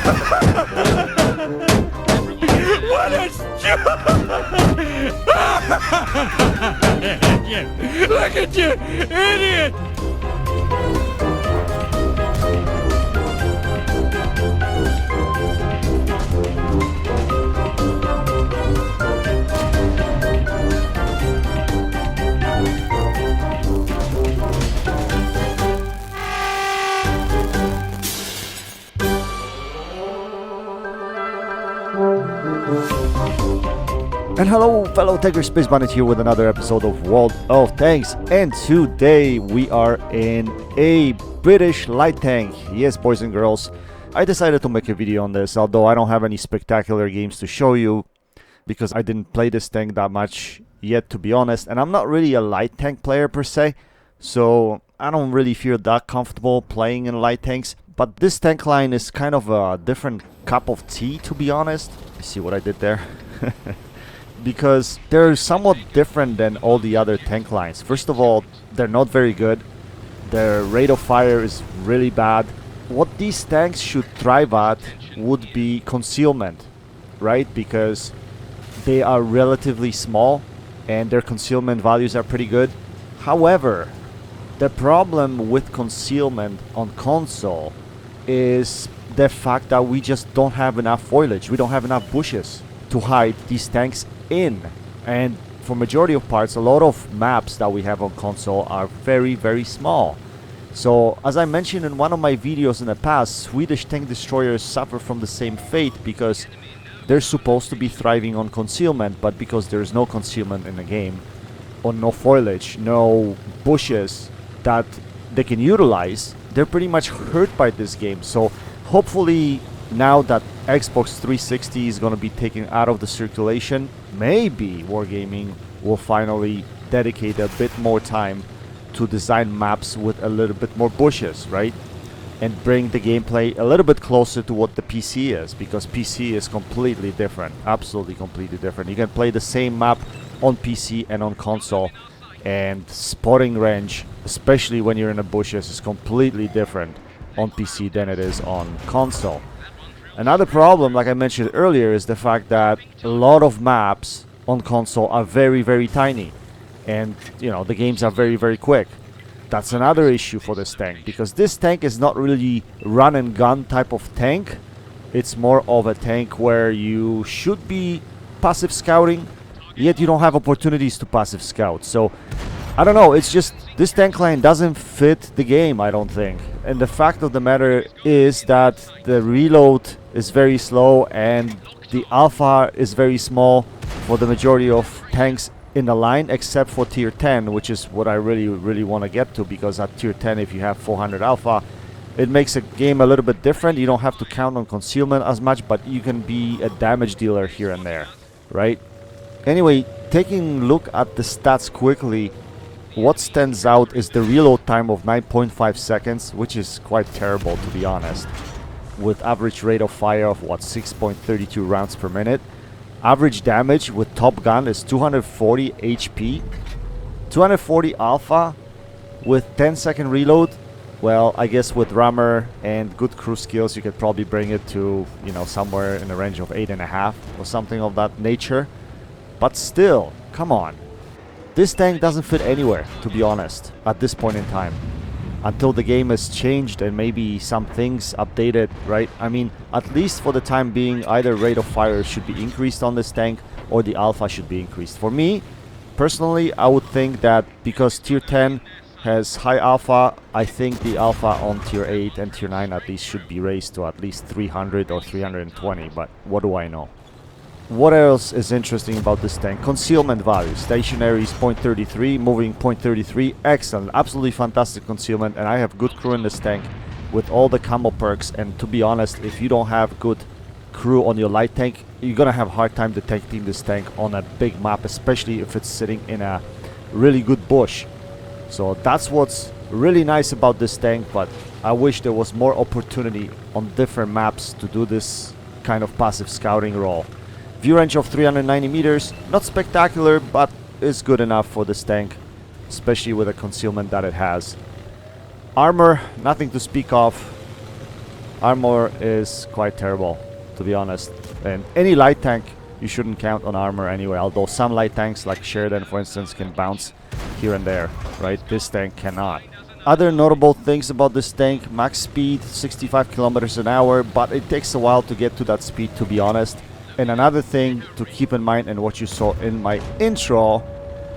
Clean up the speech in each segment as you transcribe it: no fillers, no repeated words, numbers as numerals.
What a stupid! Look at you, idiot! And hello, fellow Tiger Space Bandit here with another episode of World of Tanks. And today we are in a British light tank. Yes, boys and girls, I decided to make a video on this, although I don't have any spectacular games to show you because I didn't play this tank that much yet, to be honest. And I'm not really a light tank player per se, so I don't really feel that comfortable playing in light tanks. But this tank line is kind of a different cup of tea, to be honest. You see what I did there? Because they're somewhat different than all the other tank lines. First of all, they're not very good. Their rate of fire is really bad. What these tanks should thrive at would be concealment, right? Because they are relatively small and their concealment values are pretty good. However, the problem with concealment on console is the fact that we just don't have enough foliage. We don't have enough bushes to hide these tanks in. And for majority of parts, a lot of maps that we have on console are very, very small. So as I mentioned in one of my videos in the past, Swedish tank destroyers suffer from the same fate because they're supposed to be thriving on concealment, but because there's no concealment in the game, or no foliage, no bushes that they can utilize, they're pretty much hurt by this game. So hopefully now that Xbox 360 is going to be taken out of the circulation, maybe Wargaming will finally dedicate a bit more time to design maps with a little bit more bushes, right? And bring the gameplay a little bit closer to what the PC is, because PC is completely different, absolutely completely different. You can play the same map on PC and on console, and spotting range, especially when you're in the bushes, is completely different on PC than it is on console. Another problem, like I mentioned earlier, is the fact that a lot of maps on console are very, very tiny. And, you know, the games are very, very quick. That's another issue for this tank, because this tank is not really run and gun type of tank. It's more of a tank where you should be passive scouting, yet you don't have opportunities to passive scout. So, I don't know, it's just, this tank line doesn't fit the game, I don't think. And the fact of the matter is that the reload is very slow and the alpha is very small for the majority of tanks in the line, except for tier 10, which is what I really want to get to, because at tier 10, if you have 400 alpha, it makes a game a little bit different. You don't have to count on concealment as much, but you can be a damage dealer here and there, right? Anyway, taking a look at the stats quickly, what stands out is the reload time of 9.5 seconds, which is quite terrible, to be honest, with average rate of fire of 6.32 rounds per minute. Average damage with Top Gun is 240 HP, 240 alpha with 10-second reload. Well, I guess with rammer and good crew skills, you could probably bring it to, you know, somewhere in the range of 8.5 or something of that nature. But still, come on. This tank doesn't fit anywhere, to be honest, at this point in time. Until the game has changed and maybe some things updated, right? I mean, at least for the time being, either rate of fire should be increased on this tank or the alpha should be increased. For me, personally, I would think that because tier 10 has high alpha, I think the alpha on tier 8 and tier 9 at least should be raised to at least 300 or 320, but what do I know? What else is interesting about this tank? Concealment value. Stationary is 0.33, moving 0.33. Excellent, absolutely fantastic concealment, and I have good crew in this tank with all the combo perks. And to be honest, if you don't have good crew on your light tank, you're gonna have a hard time detecting this tank on a big map, especially if it's sitting in a really good bush. So that's what's really nice about this tank, but I wish there was more opportunity on different maps to do this kind of passive scouting role. View range of 390 meters, not spectacular, but is good enough for this tank, especially with the concealment that it has. Armor, nothing to speak of. Armor is quite terrible, to be honest. And any light tank, you shouldn't count on armor anyway. Although some light tanks, like Sheridan, for instance, can bounce here and there, right? This tank cannot. Other notable things about this tank: max speed 65 kilometers an hour, but it takes a while to get to that speed, to be honest. And another thing to keep in mind, and what you saw in my intro,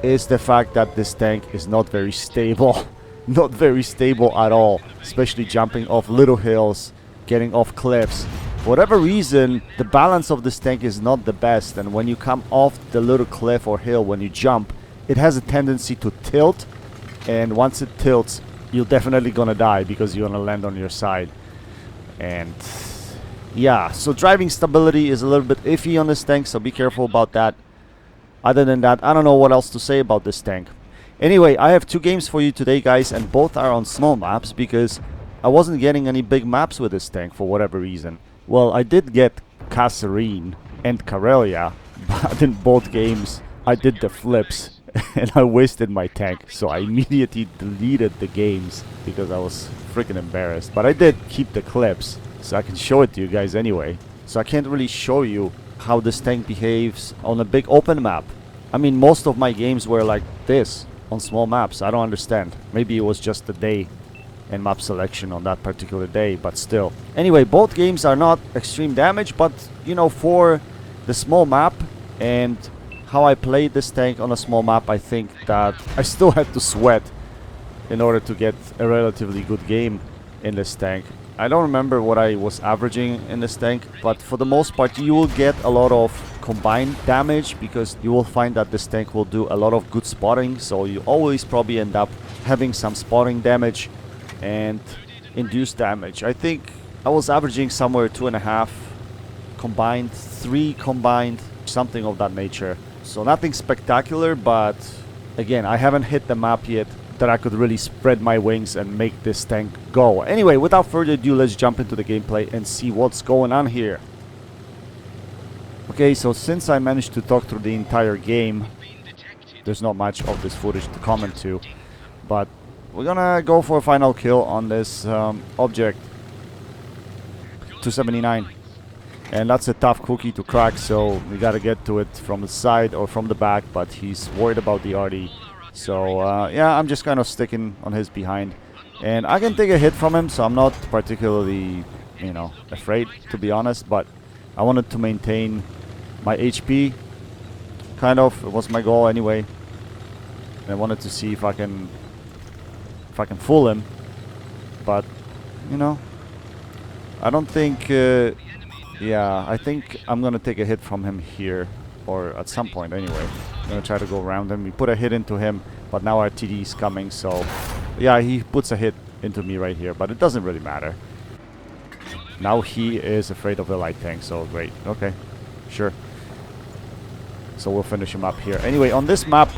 is the fact that this tank is not very stable. Not very stable at all, especially jumping off little hills, getting off cliffs. For whatever reason, the balance of this tank is not the best, and when you come off the little cliff or hill, when you jump, it has a tendency to tilt, and once it tilts, you're definitely gonna die because you're gonna land on your side. And yeah, so driving stability is a little bit iffy on this tank, so be careful about that. Other than that, I don't know what else to say about this tank. Anyway, I have 2 games for you today, guys, and both are on small maps because I wasn't getting any big maps with this tank for whatever reason. Well, I did get Kasserine and Karelia, but in both games I did the flips and I wasted my tank, so I immediately deleted the games because I was freaking embarrassed. But I did keep the clips, so I can show it to you guys anyway. So I can't really show you how this tank behaves on a big open map. I mean, most of my games were like this on small maps. I don't understand. Maybe it was just the day and map selection on that particular day, but still. Anyway, both games are not extreme damage, but you know, for the small map and how I played this tank on a small map, I think that I still had to sweat in order to get a relatively good game in this tank. I don't remember what I was averaging in this tank, but for the most part you will get a lot of combined damage because you will find that this tank will do a lot of good spotting, so you always probably end up having some spotting damage and induced damage. I think I was averaging somewhere 2.5 combined, 3 combined, something of that nature. So nothing spectacular, but again, I haven't hit the map yet that I could really spread my wings and make this tank go. Anyway, without further ado, let's jump into the gameplay and see what's going on here. Okay, so since I managed to talk through the entire game, there's not much of this footage to comment to, but we're gonna go for a final kill on this object 279, and that's a tough cookie to crack, so we gotta get to it from the side or from the back, but he's worried about the RD, so yeah, I'm just kind of sticking on his behind, and I can take a hit from him, so I'm not particularly, you know, afraid, to be honest, but I wanted to maintain my HP, kind of. It was my goal anyway. And I wanted to see if I can fool him, but you know, I don't think. Yeah, I think I'm gonna take a hit from him here, or at some point anyway. I'm gonna try to go around him. We put a hit into him, but now our TD is coming, so yeah, he puts a hit into me right here, but it doesn't really matter. Now he is afraid of the light tank, so great. Okay, sure. So we'll finish him up here. Anyway, on this map,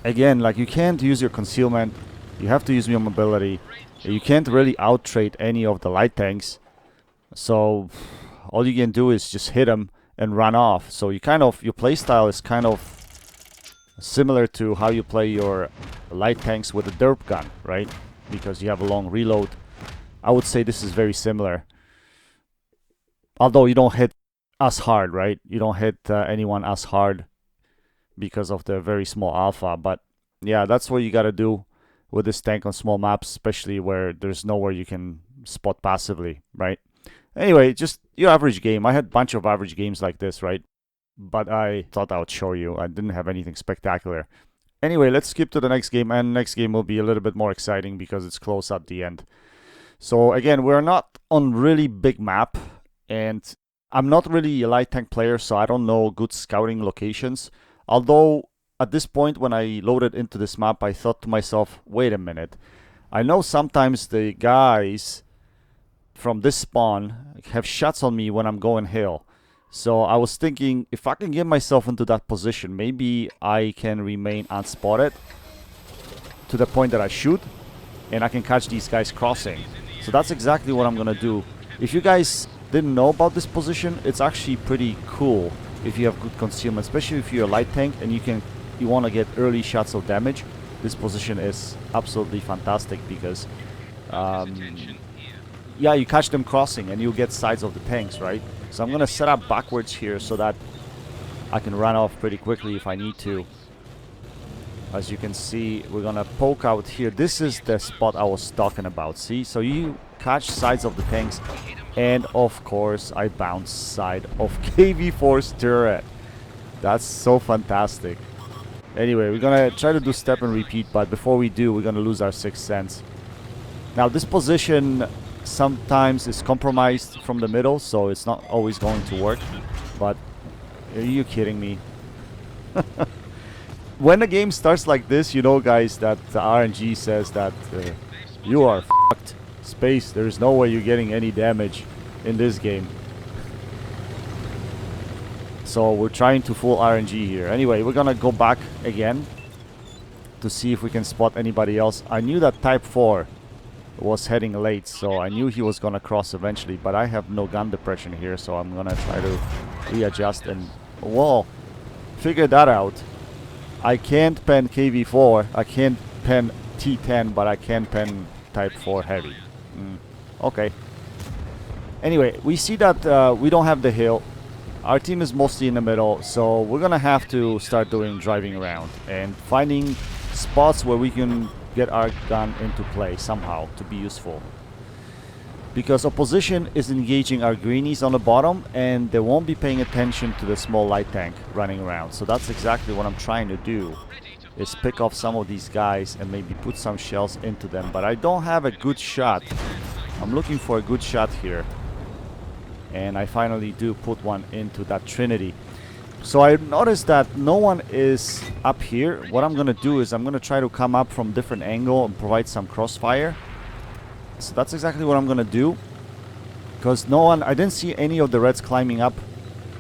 again, like, you can't use your concealment. You have to use your mobility. You can't really out-trade any of the light tanks. So all you can do is just hit them and run off. So you kind of, your playstyle is kind of similar to how you play your light tanks with a derp gun, right? Because you have a long reload. I would say this is very similar. Although you don't hit as hard, right? You don't hit anyone as hard because of the very small alpha. But yeah, that's what you gotta do with this tank on small maps, especially where there's nowhere you can spot passively, right? Anyway, just your average game. I had a bunch of average games like this, right? But I thought I would show you. I didn't have anything spectacular. Anyway, let's skip to the next game, and next game will be a little bit more exciting because it's close at the end. So again, we're not on really big map, and I'm not really a light tank player, so I don't know good scouting locations. Although at this point, when I loaded into this map, I thought to myself, wait a minute. I know sometimes the guys from this spawn have shots on me when I'm going hill. So I was thinking, if I can get myself into that position, maybe I can remain unspotted to the point that I shoot, and I can catch these guys crossing. So that's exactly what I'm gonna do. If you guys didn't know about this position, it's actually pretty cool if you have good concealment, especially if you're a light tank and you want to get early shots of damage. This position is absolutely fantastic because yeah, you catch them crossing and you get sides of the tanks, right? So I'm gonna set up backwards here so that I can run off pretty quickly if I need to. As you can see, we're gonna poke out here. This is the spot I was talking about. See, so you catch sides of the tanks, and of course I bounce side of KV4's turret. That's so fantastic. Anyway, we're gonna try to do step and repeat, but before we do, we're gonna lose our sixth sense. Now this position sometimes is compromised from the middle, so it's not always going to work. But are you kidding me? When the game starts like this, you know, guys, that the RNG says that you are fucked. Space, there's no way you're getting any damage in this game. So we're trying to full RNG here. Anyway, we're gonna go back again to see if we can spot anybody else. I knew that Type 4 was heading late, so I knew he was gonna cross eventually, but I have no gun depression here, so I'm gonna try to readjust and, whoa, figure that out. I can't pen KV4, I can't pen T10, but I can pen Type 4 heavy. Okay. Anyway, we see that we don't have the hill. Our team is mostly in the middle, so we're gonna have to start doing driving around and finding spots where we can get our gun into play somehow to be useful. Because opposition is engaging our greenies on the bottom, and they won't be paying attention to the small light tank running around. So that's exactly what I'm trying to do, is pick off some of these guys and maybe put some shells into them. But I don't have a good shot. I'm looking for a good shot here. And I finally do put one into that Trinity. So I noticed that no one is up here. What I'm gonna do is I'm gonna try to come up from different angle and provide some crossfire. So that's exactly what I'm gonna do, because no one, I didn't see any of the Reds climbing up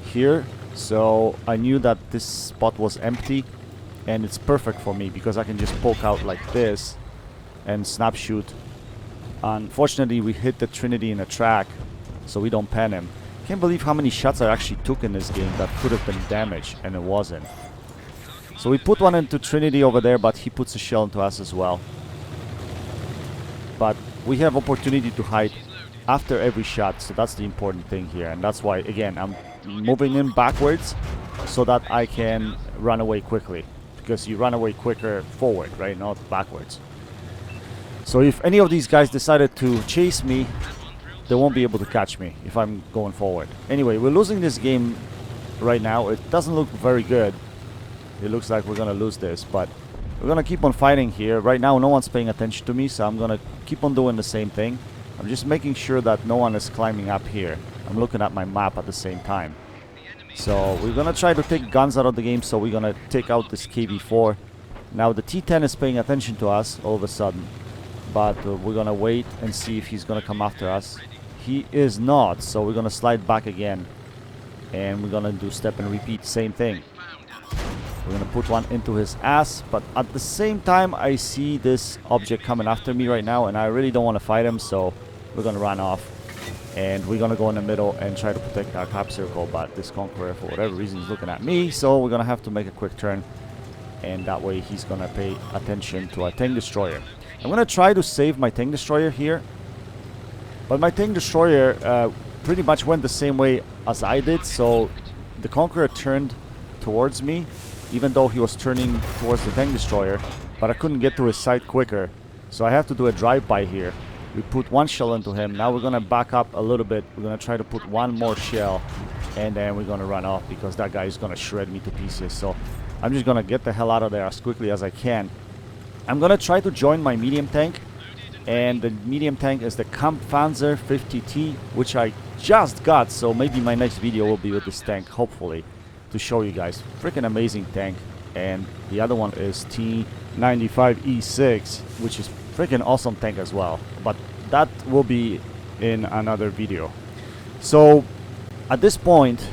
here, so I knew that this spot was empty, and it's perfect for me because I can just poke out like this and snap shoot. Unfortunately, we hit the Trinity in a track, so we don't pen him. Can't believe how many shots I actually took in this game that could have been damage, and it wasn't. So we put one into Trinity over there, but he puts a shell into us as well. But we have opportunity to hide after every shot, so that's the important thing here. And that's why, again, I'm moving in backwards so that I can run away quickly. Because you run away quicker forward, right? Not backwards. So if any of these guys decided to chase me, they won't be able to catch me if I'm going forward. Anyway, we're losing this game right now. It doesn't look very good. It looks like we're gonna lose this, but we're gonna keep on fighting here. Right now, no one's paying attention to me, so I'm gonna keep on doing the same thing. I'm just making sure that no one is climbing up here. I'm looking at my map at the same time. So we're gonna try to take guns out of the game, so we're gonna take out this KV4. Now the T10 is paying attention to us all of a sudden, but we're gonna wait and see if he's gonna come after us. He is not, so we're gonna slide back again, and we're gonna do step and repeat, same thing. We're gonna put one into his ass, but at the same time I see this object coming after me right now, and I really don't want to fight him, so we're gonna run off, and we're gonna go in the middle and try to protect our cap circle. But this Conqueror, for whatever reason, is looking at me, so we're gonna have to make a quick turn, and that way he's gonna pay attention to our tank destroyer. I'm gonna try to save my tank destroyer here, but my tank destroyer pretty much went the same way as I did, so the Conqueror turned towards me, even though he was turning towards the tank destroyer, but I couldn't get to his side quicker, so I have to do a drive-by here. We put one shell into him. Now we're gonna back up a little bit. We're gonna try to put one more shell, and then we're gonna run off because that guy is gonna shred me to pieces. So I'm just gonna get the hell out of there as quickly as I can. I'm gonna try to join my medium tank, and the medium tank is the Kampfpanzer 50T, which I just got, so maybe my next video will be with this tank, hopefully, to show you guys. Freaking amazing tank. And the other one is T95E6, which is freaking awesome tank as well, but that will be in another video. So at this point,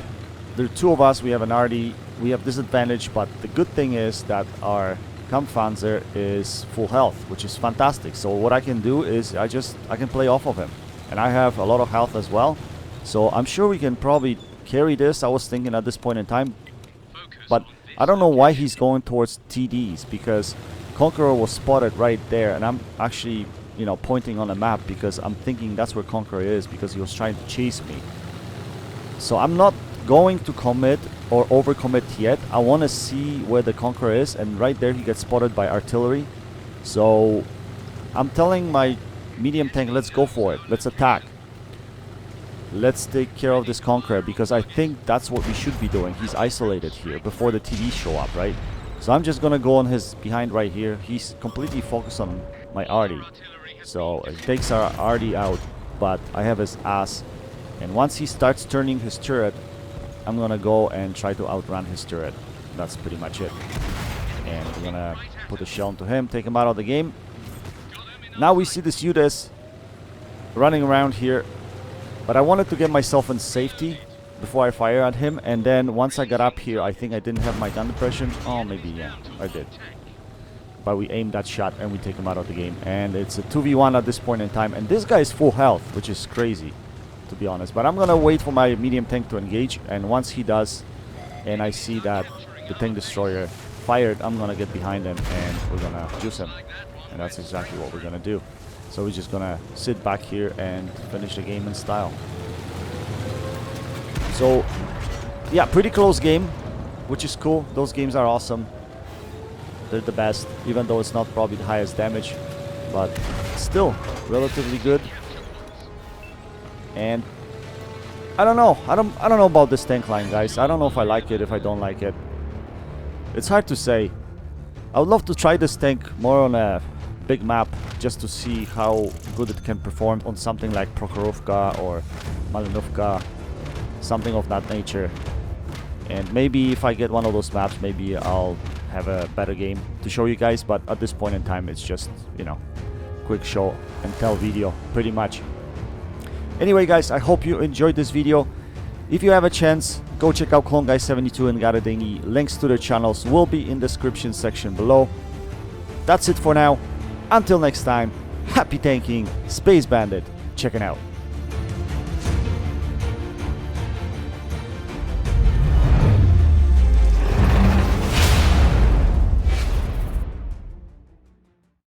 there are two of us. We have an RD, we have disadvantage, but the good thing is that our Kampfpanzer is full health, which is fantastic. So what I can do is I can play off of him, and I have a lot of health as well, so I'm sure we can probably carry this. I was thinking at this point in time, but I don't know why he's going towards TDs, because Conqueror was spotted right there, and I'm actually you know, pointing on the map because I'm thinking that's where Conqueror is because he was trying to chase me. So I'm not going to commit or overcommit yet. I want to see where the Conqueror is, and right there he gets spotted by artillery. So I'm telling my medium tank, let's go for it. Let's attack. Let's take care of this Conqueror because I think that's what we should be doing. He's isolated here before the TVs show up, right? So I'm just gonna go on his behind right here. He's completely focused on my arty. So it takes our arty out, but I have his ass. And once he starts turning his turret, I'm gonna go and try to outrun his turret. That's pretty much it. And we're gonna put a shell into him, take him out of the game. Now we see this UDES running around here. But I wanted to get myself in safety before I fire at him. And then once I got up here, I think I didn't have my gun depression. Oh, maybe, yeah, I did. But we aimed that shot and we take him out of the game. And it's a 2v1 at this point in time. And this guy is full health, which is crazy, to be honest. But I'm going to wait for my medium tank to engage. And once he does, and I see that the tank destroyer fired, I'm going to get behind him and we're going to juice him. And that's exactly what we're going to do. So we're just gonna sit back here and finish the game in style. So yeah, pretty close game, which is cool. Those games are awesome. They're the best, even though it's not probably the highest damage, but still relatively good. And I don't know. I don't know about this tank line, guys. I don't know if I like it, if I don't like it. It's hard to say. I would love to try this tank more on a big map just to see how good it can perform on something like Prokhorovka or Malinovka, something of that nature. And maybe if I get one of those maps, maybe I'll have a better game to show you guys, but at this point in time it's just, you know, quick show and tell video pretty much. Anyway guys, I hope you enjoyed this video. If you have a chance, go check out CloneGuy72 and Garadingi. Links to their channels will be in the description section below. That's it for now. Until next time, happy tanking, Space Bandit, checking out.